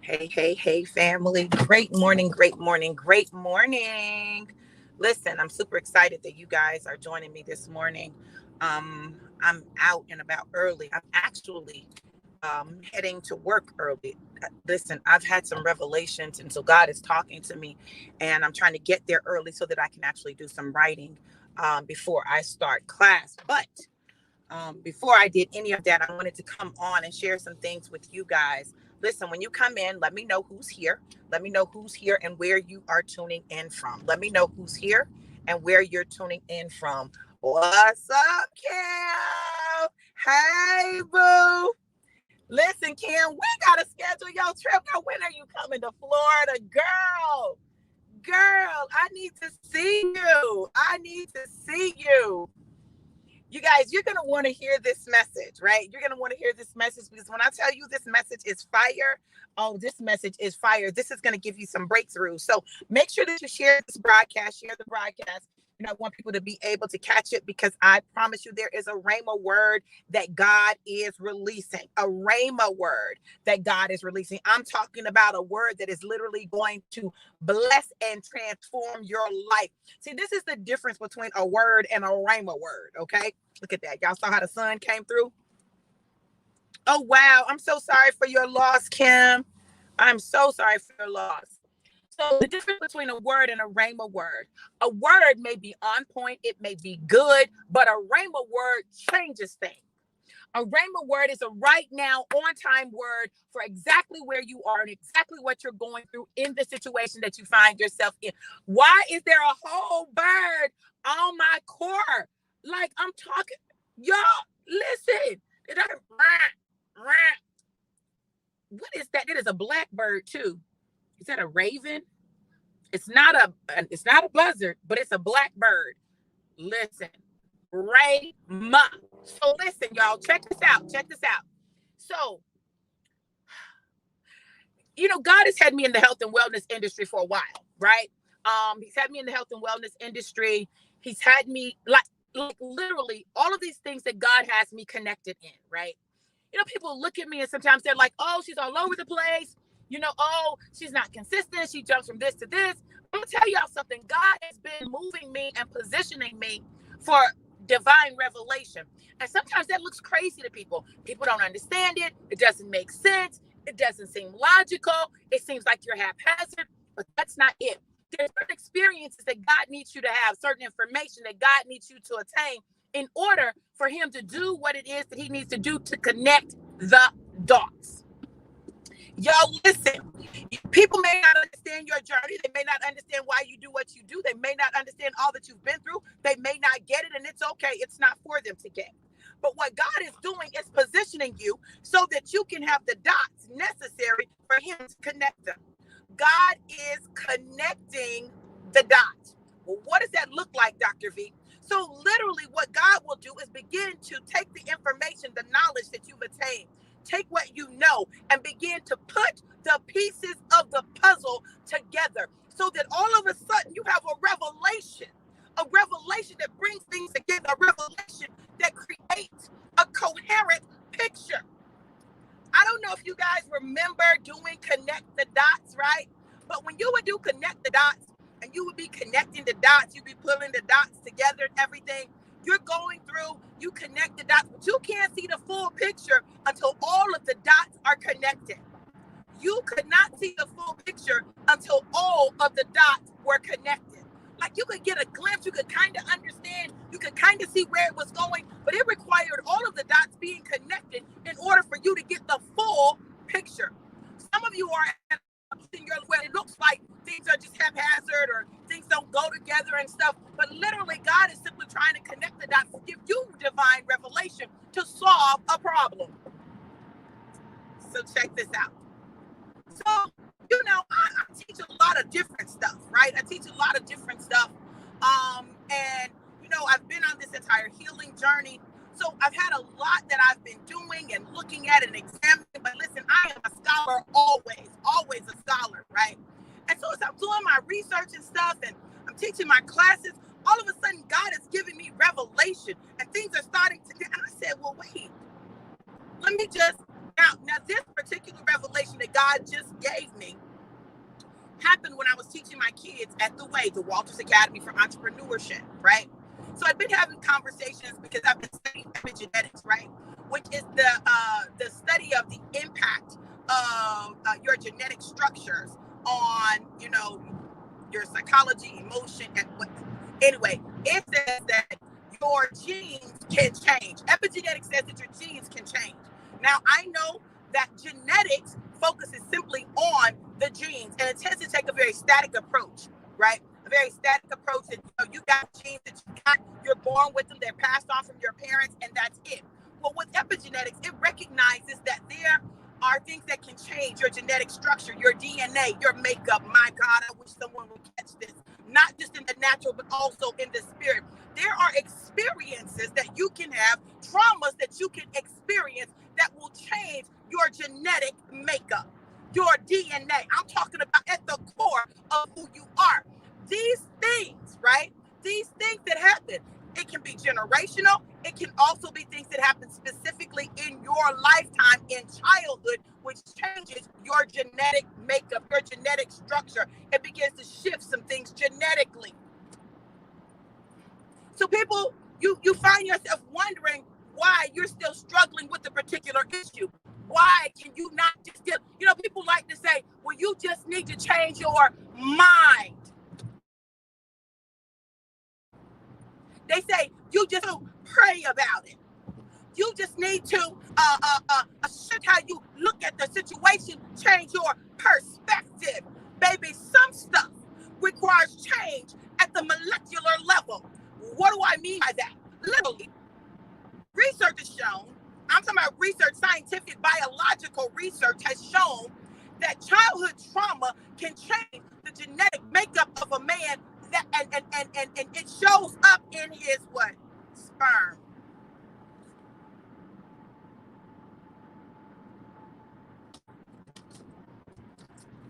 Hey, hey, hey, family. Great morning, great morning, great morning. Listen, I'm super excited that you guys are joining me this morning. I'm out and about early. I'm actually heading to work early. Listen, I've had some revelations, and so God is talking to me, and I'm trying to get there early so that I can actually do some writing before I start class. But before I did any of that, I wanted to come on and share some things with you guys. Listen, when you come in, let me know who's here. Let me know who's here and where you are tuning in from. Let me know who's here and where you're tuning in from. What's up, Kim? Hey, boo. Listen, Kim, we got to schedule your trip. Now, when are you coming to Florida? Girl, I need to see you. I need to see you. You guys, you're going to want to hear this message, right? You're going to want to hear this message because when I tell you this message is fire, this message is fire. This is going to give you some breakthroughs. So make sure that you share this broadcast, share the broadcast. I want people to be able to catch it because I promise you there is a rhema word that God is releasing, a rhema word that God is releasing. I'm talking about a word that is literally going to bless and transform your life. See, this is the difference between a word and a rhema word, okay? Look at that. Y'all saw how the sun came through? Oh, wow. I'm so sorry for your loss, Kim. I'm so sorry for your loss. So the difference between a word and a rhema word, a word may be on point, it may be good, but a rhema word changes things. A rhema word is a right now, on time word for exactly where you are and exactly what you're going through in the situation that you find yourself in. Why is there a whole bird on my core? Like I'm talking, y'all, listen. What is that? It is a blackbird too. Is that a raven? It's not a buzzard, but it's a blackbird. Listen, rhema. So listen, y'all, check this out. So, God has had me in the health and wellness industry for a while, right? He's had me in the health and wellness industry. He's had me like literally all of these things that God has me connected in, right? People look at me and sometimes they're like, oh, she's all over the place. Oh, she's not consistent. She jumps from this to this. I'm going to tell y'all something. God has been moving me and positioning me for divine revelation. And sometimes that looks crazy to people. People don't understand it. It doesn't make sense. It doesn't seem logical. It seems like you're haphazard, but that's not it. There's certain experiences that God needs you to have, certain information that God needs you to attain in order for him to do what it is that he needs to do to connect the dots. Y'all listen, people may not understand your journey. They may not understand why you do what you do. They may not understand all that you've been through. They may not get it, and it's okay. It's not for them to get. But what God is doing is positioning you so that you can have the dots necessary for him to connect them. God is connecting the dots. Well, what does that look like, Dr. V? So literally what God will do is begin to take the information, the knowledge that you've attained, take what you know and begin to put the pieces of the puzzle together so that all of a sudden you have a revelation that brings things together, a revelation that creates a coherent picture. I don't know if you guys remember doing connect the dots, right? But when you would do connect the dots and you would be connecting the dots, you'd be pulling the dots together and everything. You're going through, you connect the dots, but you can't see the full picture until all of the dots are connected. You could not see the full picture until all of the dots were connected. Like you could get a glimpse, you could kind of understand, you could kind of see where it was going, but it required all of the dots being connected in order for you to get the full picture. Some of you are in your where it looks like things are just haphazard or things don't go together and stuff, but literally God is simply trying to connect the dots to give you divine revelation to solve a problem. So check this out. So, I teach a lot of different stuff, right? I teach a lot of different stuff. And, I've been on this entire healing journey. So I've had a lot that I've been doing and looking at and examining. But listen, I am a scholar always a scholar, right? And so as I'm doing my research and stuff and I'm teaching my classes, all of a sudden God is giving me revelation and things are starting to, and I said, well, wait, let me just Now this particular revelation that God just gave me happened when I was teaching my kids at the Walters Academy for Entrepreneurship, right? So I've been having conversations because I've been studying epigenetics, right? Which is the study of the impact of your genetic structures on, your psychology, emotion, and what. Anyway, it says that your genes can change. Epigenetics says that your genes can change. Now, I know that genetics focuses simply on the genes, and it tends to take a very static approach, right? A very static approach that you got genes that you're born with them, they're passed on from your parents, and that's it. Well, with epigenetics, it recognizes that there are things that can change your genetic structure, your DNA, your makeup. My God, I wish someone would catch this. Not just in the natural, but also in the spirit. There are experiences that you can have, traumas that you can experience that will change your genetic makeup, your DNA. I'm talking about at the core of who you are. These things, right? These things that happen, it can be generational. It can also be things that happen specifically in your lifetime in childhood, which changes your genetic makeup, your genetic structure. It begins to shift some things genetically. So people, you find yourself wondering why you're still struggling with a particular issue. Why can you not just get, people like to say, well, you just need to change your mind. They say, you just pray about it. You just need to shift how you look at the situation, change your perspective. Baby, some stuff requires change at the molecular level. What do I mean by that? Literally, research has shown, I'm talking about research, scientific, biological research has shown that childhood trauma can change the genetic makeup of a man, that and it shows up in his what? Sperm.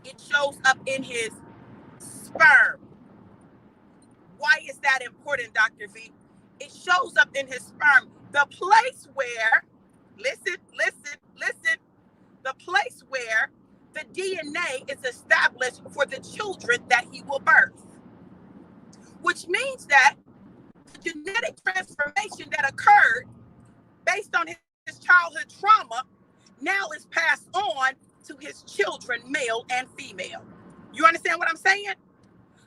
It shows up in his sperm. Why is that important, Dr. V? It shows up in his sperm. The place where, listen, the place where the DNA is established for the children that he will birth. Which means that the genetic transformation that occurred based on his childhood trauma now is passed on to his children, male and female. You understand what I'm saying?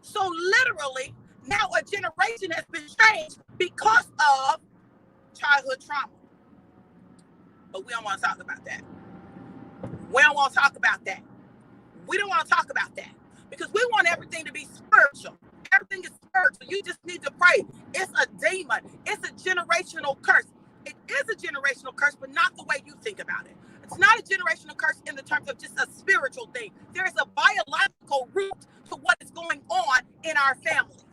So literally, now a generation has been changed because of childhood trauma. But we don't want to talk about that. We don't want to talk about that. We don't want to talk about that because we want everything to be spiritual. Everything is spiritual. You just need to pray. It's a demon. It's a generational curse. It is a generational curse, but not the way you think about it. It's not a generational curse in the terms of just a spiritual thing. There is a biological root to what is going on in our families.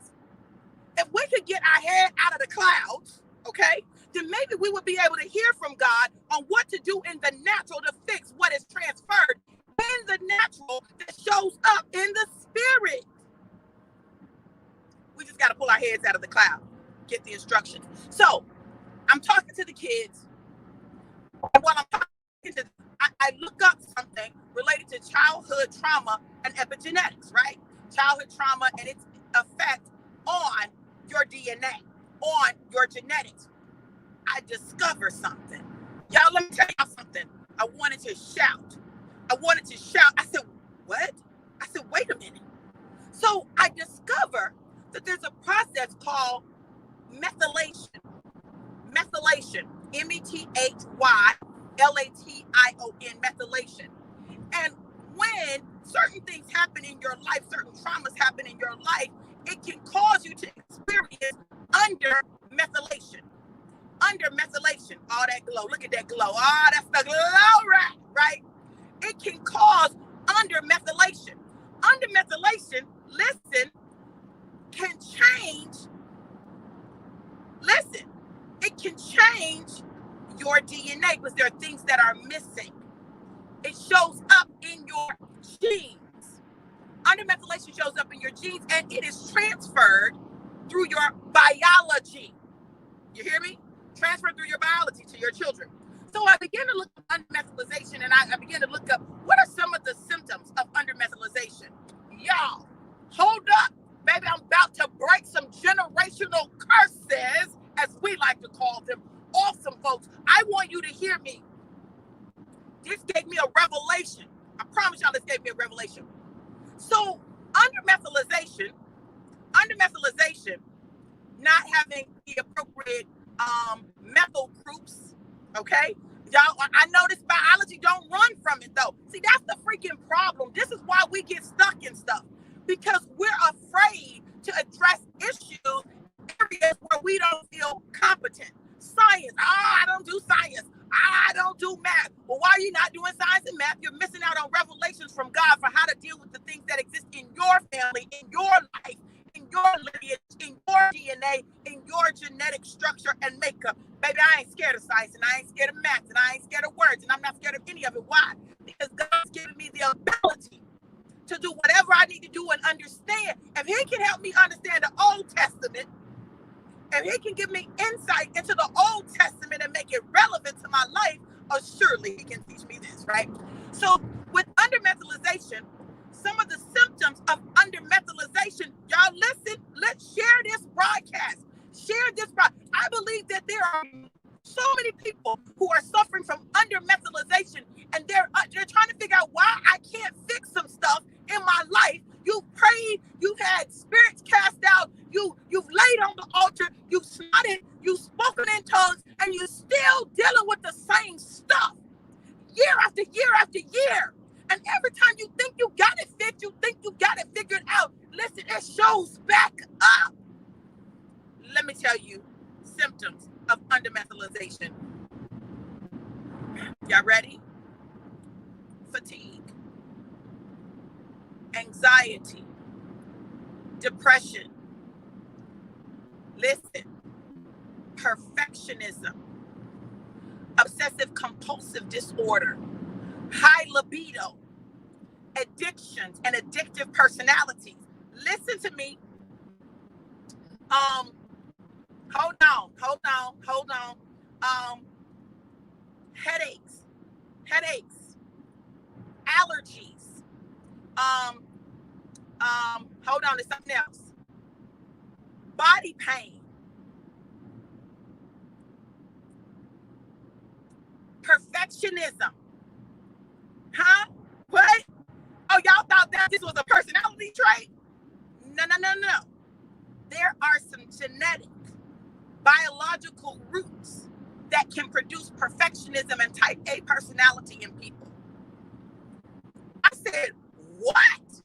If we could get our head out of the clouds, okay, then maybe we would be able to hear from God on what to do in the natural to fix what is transferred in the natural that shows up in the spirit. We just got to pull our heads out of the cloud, get the instructions. So I'm talking to the kids, and while I'm talking to them, I look up something related to childhood trauma and epigenetics, right? Childhood trauma and its effect on your DNA, on your genetics. I discovered something. Y'all, let me tell y'all something. I wanted to shout. I said, what? I said, wait a minute. So I discovered that there's a process called methylation. Methylation, METHYLATION, methylation. And when certain things happen in your life, certain traumas happen in your life, it can cause you to experience under methylation. Under methylation, all that glow. Look at that glow. Oh, that's the glow, right? It can cause under methylation. Under methylation, listen, can change. Listen, it can change your DNA because there are things that are missing. It shows up in your genes. Under methylation shows up in your genes, and it is transferred through your biology. You hear me? Transferred through your biology to your children. So I began to look at undermethylization, and I began to look up what are some of the symptoms of undermethylization. Y'all, hold up, baby, I'm about to break some generational curses, as we like to call them. Awesome, folks. I want you to hear me. This gave me a revelation. I promise y'all this gave me a revelation. So undermethylization, not having the appropriate methyl groups, okay? Y'all, I know this biology don't run from it though. See, that's the freaking problem. This is why we get stuck in stuff, because we're afraid to address issues in areas where we don't feel competent. Science, I don't do science. I don't do math. Well, why are you not doing science and math? You're missing out on revelations from God for how to deal with the things that exist in your family, in your life, in your lineage, in your DNA, in your genetic structure and makeup. Baby, I ain't scared of science, and I ain't scared of math, and I ain't scared of words, and I'm not scared of any of it. Why? Because God's given me the ability to do whatever I need to do and understand. If he can help me understand the Old Testament, and he can give me insight into the Old Testament and make it relevant to my life, surely he can teach me this, right? So with undermethylization, some of the symptoms of undermethylization, y'all listen, let's share this broadcast. Share this broadcast. I believe that there are so many people who are suffering from undermethylization, and they're trying to figure out why I can't fix some stuff in my life. You've prayed, you've had spirits cast out, you've laid on the altar, you've snotted, you've spoken in tongues, and you're still dealing with the same stuff year after year after year. And every time you think you got it fixed, you think you got it figured out, listen, it shows back up. Let me tell you symptoms of undermethylization. Y'all ready? Fatigue, anxiety, depression. Listen, perfectionism, obsessive compulsive disorder, high libido, addictions and addictive personalities. Listen to me. Hold on. Headaches, allergies. Hold on, there's something else. Body pain, perfectionism. Huh? What? Oh, y'all thought that this was a personality trait? No. There are some genetic, biological roots that can produce perfectionism and type A personality in people. I said, what?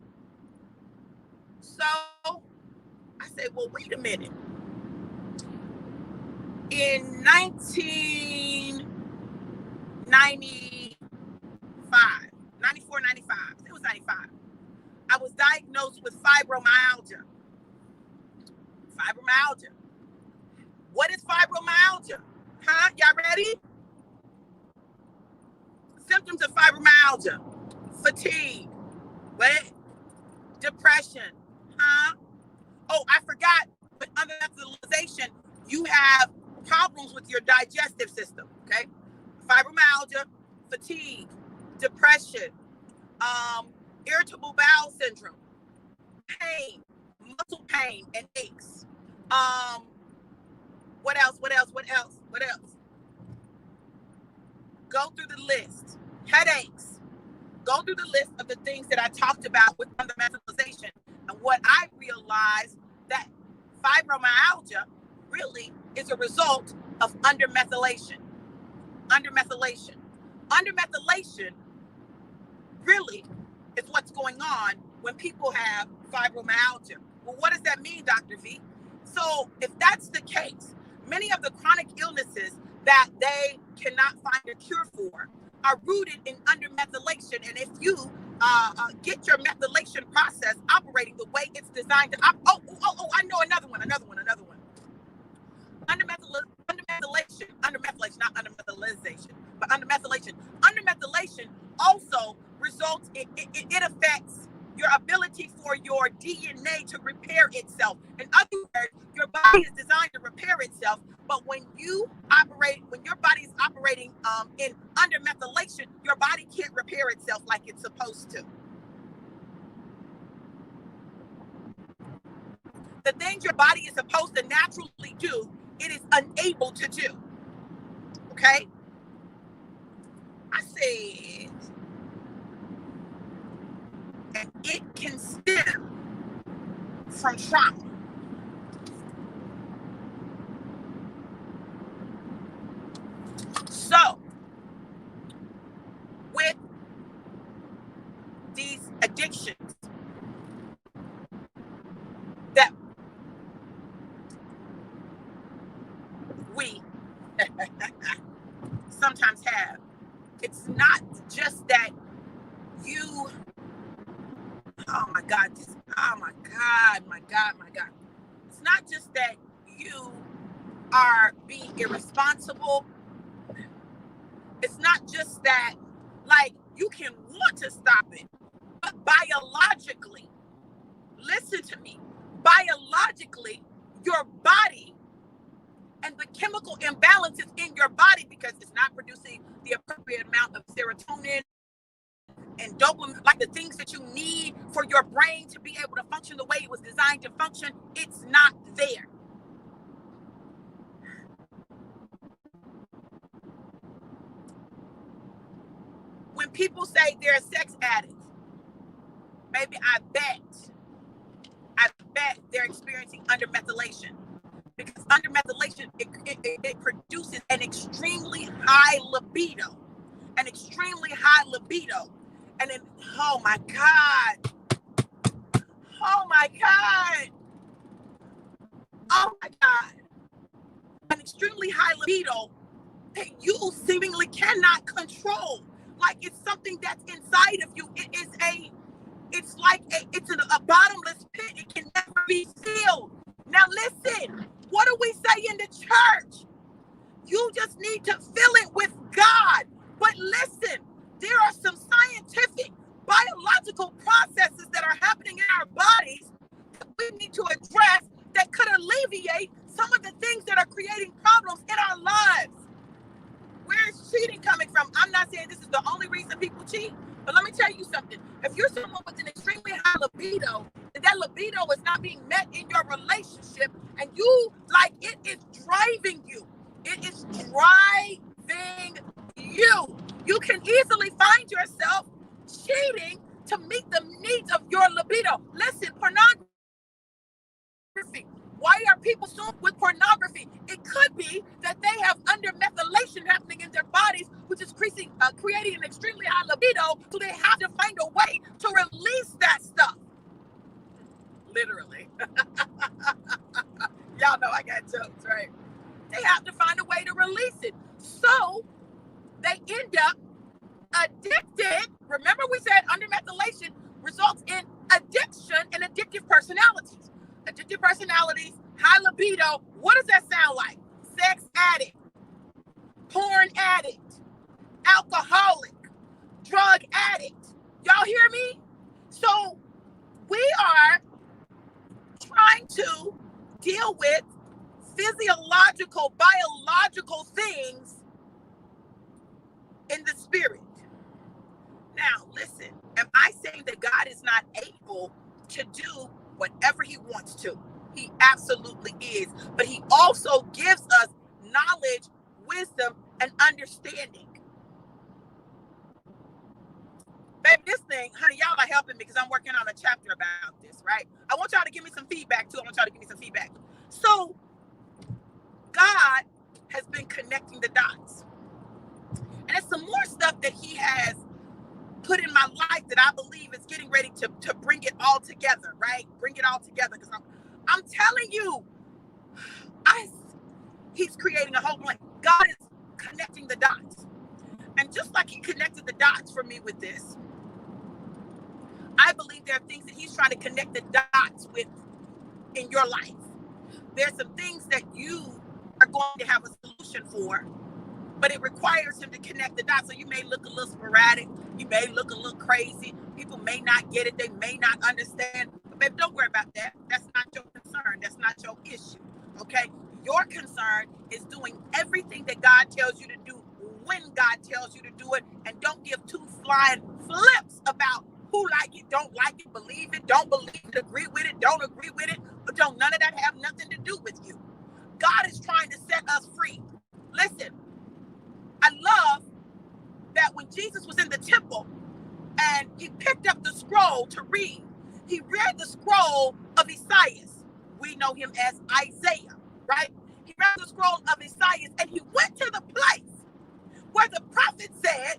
So I said, well, wait a minute. In 1995, it was 95, I was diagnosed with fibromyalgia. What is fibromyalgia? Huh? Y'all ready? Symptoms of fibromyalgia: fatigue, what? Depression, huh? Oh, I forgot, with undermethylization, you have problems with your digestive system, okay? Fibromyalgia, fatigue, depression, irritable bowel syndrome, pain, muscle pain and aches. What else? Go through the list. Headaches. Go through the list of the things that I talked about with undermethylization. And what I realized, that fibromyalgia really is a result of undermethylation. Undermethylation really is what's going on when people have fibromyalgia. Well, what does that mean, Dr. V? So if that's the case, many of the chronic illnesses that they cannot find a cure for are rooted in undermethylation. And if you get your methylation process operating the way it's designed to I know another one. Undermethylation also results, it affects your ability for your DNA to repair itself. In other words, your body is designed to repair itself, but when your body is operating in under methylation, your body can't repair itself like it's supposed to. The things your body is supposed to naturally do, it is unable to do. Okay? I said, and it can stem from trauma. So, with these addictions that we sometimes have, it's not just that you, oh my God, my God. It's not just that you are being irresponsible. It's not just that, like, you can want to stop it, but biologically, listen to me, biologically, your body and the chemical imbalances in your body, because it's not producing the appropriate amount of serotonin and dopamine, like the things that you need for your brain to be able to function the way it was designed to function, it's not there. When people say they're sex addicts, maybe I bet they're experiencing undermethylation, because undermethylation, it produces an extremely high libido, and then, oh my God, an extremely high libido that you seemingly cannot control. Like, it's something that's inside of you. It's like a bottomless pit. It can never be filled. Now listen, what do we say in the church? You just need to fill it with God. But listen, there are some scientific, biological processes that are happening in our bodies that we need to address that could alleviate some of the things that are creating problems in our lives. Where is cheating coming from? I'm not saying this is the only reason people cheat, but let me tell you something. If you're someone with an extremely high libido, and that libido is not being met in your relationship, and you, like, it is driving you. It is driving you. You can easily find yourself cheating to meet the needs of your libido. Listen, pornography. Why are people consumed with pornography? It could be that they have undermethylation happening in their bodies, which is creating an extremely high libido, so they have to find a way to release that stuff. Literally. Y'all know I got jokes, right? They have to find a way to release it. So they end up addicted. Remember, we said undermethylation results in addiction and addictive personalities. Addictive personalities, high libido. What does that sound like? Sex addict, porn addict, alcoholic, drug addict. Y'all hear me? So we are trying to deal with physiological, biological things in the spirit. Now, listen, am I saying that God is not able to do whatever he wants to? He absolutely is. But he also gives us knowledge, wisdom, and understanding. Baby, this thing, honey, y'all are helping me because I'm working on a chapter about this, right? I want y'all to give me some feedback, too. So, God has been connecting the dots. And there's some more stuff that he has put in my life that I believe is getting ready to bring it all together, right? Bring it all together. Because I'm telling you, he's creating a whole plan. God is connecting the dots. And just like he connected the dots for me with this, I believe there are things that he's trying to connect the dots with in your life. There's some things that you are going to have a solution for, but it requires him to connect the dots. So you may look a little sporadic. You may look a little crazy. People may not get it. They may not understand. But baby, don't worry about that. That's not your concern. That's not your issue. Okay? Your concern is doing everything that God tells you to do when God tells you to do it, and don't give two flying flips about who like it, don't like it, believe it, don't believe it, agree with it, don't agree with it, but don't none of that have nothing to do with you. God is trying to set us free. Listen, I love that when Jesus was in the temple and he picked up the scroll to read, he read the scroll of Isaiah. We know him as Isaiah, right? He read the scroll of Isaiah and he went to the place where the prophet said,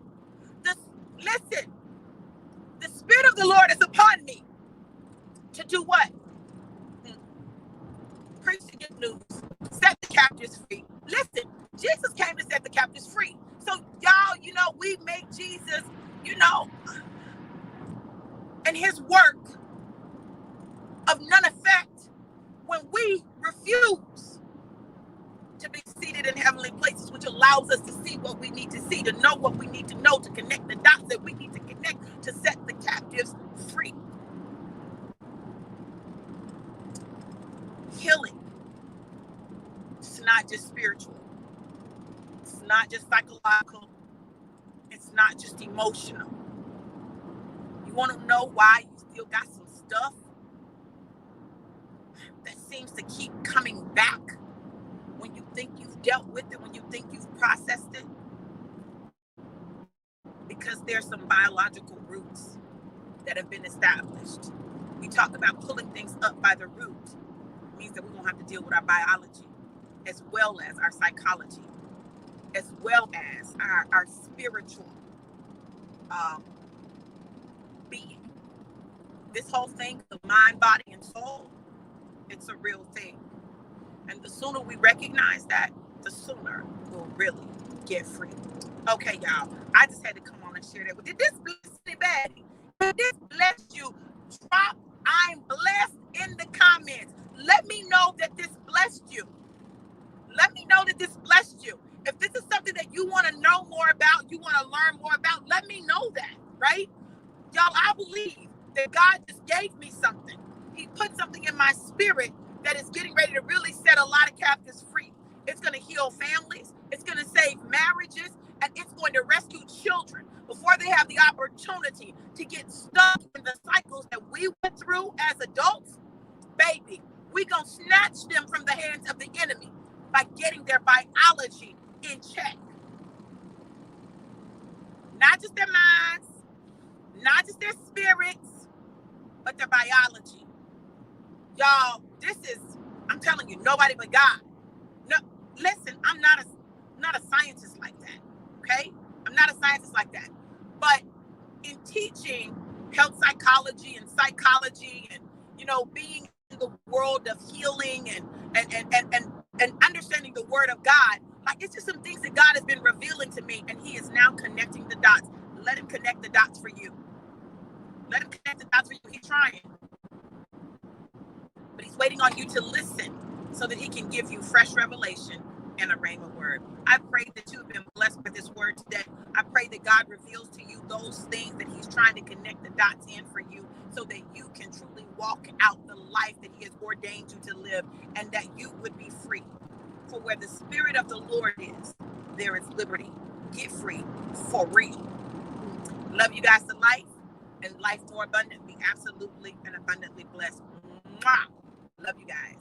listen, the Spirit of the Lord is upon me to do what? Preach the good news, set the captives free. Listen, Jesus came to set the captives free. So y'all, we make Jesus, and his work of none effect when we refuse to be seated in heavenly places, which allows us to see what we need to see, to know what we need to know, to connect the dots that we need to connect, to set the captives free. Healing. It's not just spiritual. It's not just psychological. It's not just emotional. You want to know why you still got some stuff that seems to keep coming back when you think you've dealt with it, when you think you've processed it? Because there's some biological roots that have been established. We talk about pulling things up by the root. It means that we're going to have to deal with our biology as well as our psychology, as well as our spiritual being. This whole thing, the mind, body, and soul, it's a real thing. And the sooner we recognize that, the sooner we'll really get free. Okay, y'all. I just had to come on and share that. Did this bless anybody? Did this bless you? Drop "I'm blessed" in the comments. Let me know that this blessed you. Let me know that this blessed you. If this is something that you want to know more about, you want to learn more about, let me know that, right? Y'all, I believe that God just gave me something. He put something in my spirit that is getting ready to really set a lot of captives free. It's going to heal families. It's going to save marriages. And it's going to rescue children before they have the opportunity to get stuck in the cycles that we went through as adults. Baby, we're going to snatch them from the hands of the enemy by getting their biology in check. Not just their minds, not just their spirits, but their biology. Y'all, I'm telling you, nobody but God. No, listen, I'm not a scientist like that, okay? I'm not a scientist like that. But in teaching health psychology and psychology and, being in the world of healing and understanding the word of God, like it's just some things that God has been revealing to me, and he is now connecting the dots. Let him connect the dots for you. Let him connect the dots for you. He's trying. But he's waiting on you to listen so that he can give you fresh revelation and a rhema word. I pray that you've been blessed with this word today. I pray that God reveals to you those things that he's trying to connect the dots in for you so that you can truly walk out the life that he has ordained you to live, and that you would be free. For where the Spirit of the Lord is, there is liberty. Get free for real. Love you guys to life, and life more abundantly, absolutely and abundantly blessed. Mwah! Love you guys.